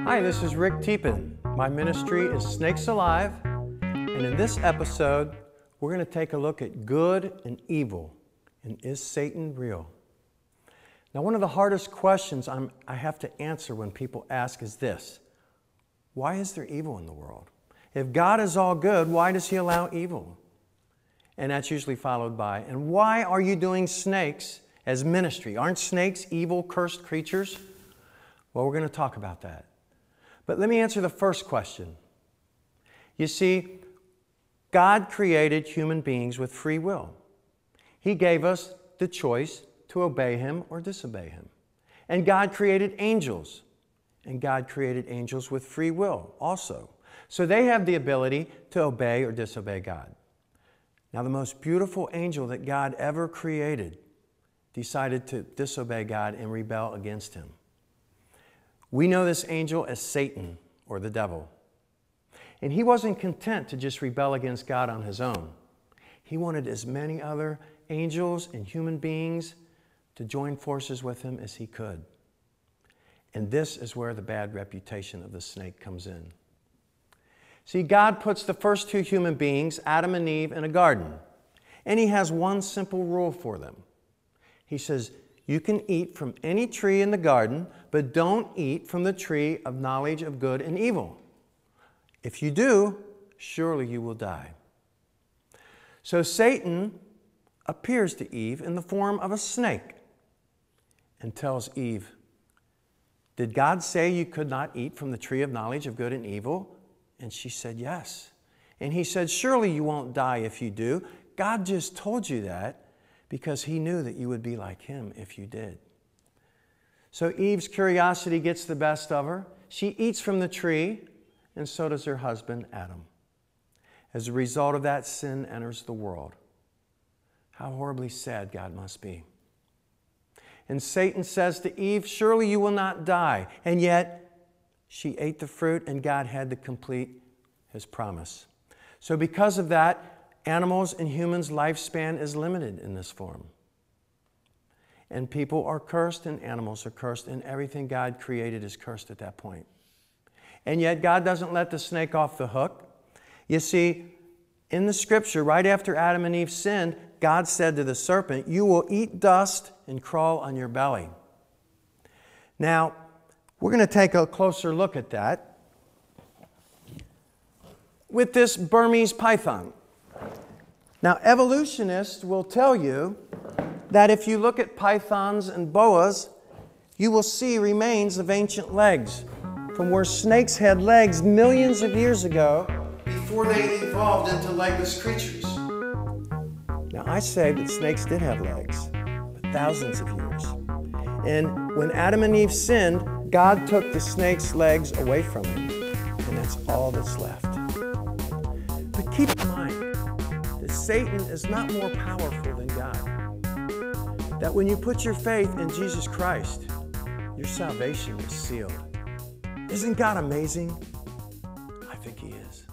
Hi, this is Rick Teepen. My ministry is Snakes Alive, and in this episode, we're going to take a look at good and evil, and is Satan real? Now, one of the hardest questions I have to answer when people ask is this: why is there evil in the world? If God is all good, why does He allow evil? And that's usually followed by, and why are you doing snakes as ministry? Aren't snakes evil, cursed creatures? Well, we're going to talk about that. But let me answer the first question. You see, God created human beings with free will. He gave us the choice to obey Him or disobey Him. And God created angels. And God created angels with free will also. So they have the ability to obey or disobey God. Now, the most beautiful angel that God ever created decided to disobey God and rebel against Him. We know this angel as Satan, or the devil. And he wasn't content to just rebel against God on his own. He wanted as many other angels and human beings to join forces with him as he could. And this is where the bad reputation of the snake comes in. See, God puts the first two human beings, Adam and Eve, in a garden. And He has one simple rule for them. He says, you can eat from any tree in the garden, but don't eat from the tree of knowledge of good and evil. If you do, surely you will die. So Satan appears to Eve in the form of a snake and tells Eve, did God say you could not eat from the tree of knowledge of good and evil? And she said, yes. And he said, surely you won't die if you do. God just told you that because He knew that you would be like Him if you did. So Eve's curiosity gets the best of her. She eats from the tree, and so does her husband, Adam. As a result of that, sin enters the world. How horribly sad God must be. And Satan says to Eve, surely you will not die. And yet, she ate the fruit, and God had to complete His promise. So because of that, animals and humans' lifespan is limited in this form. And people are cursed, and animals are cursed, and everything God created is cursed at that point. And yet God doesn't let the snake off the hook. You see, in the Scripture, right after Adam and Eve sinned, God said to the serpent, you will eat dust and crawl on your belly. Now, we're going to take a closer look at that with this Burmese python. Now, evolutionists will tell you that if you look at pythons and boas, you will see remains of ancient legs from where snakes had legs millions of years ago before they evolved into legless creatures. Now, I say that snakes did have legs, but thousands of years. And when Adam and Eve sinned, God took the snake's legs away from them, and that's all that's left. But keep in mind that Satan is not more powerful than God. That when you put your faith in Jesus Christ, your salvation is sealed. Isn't God amazing? I think He is.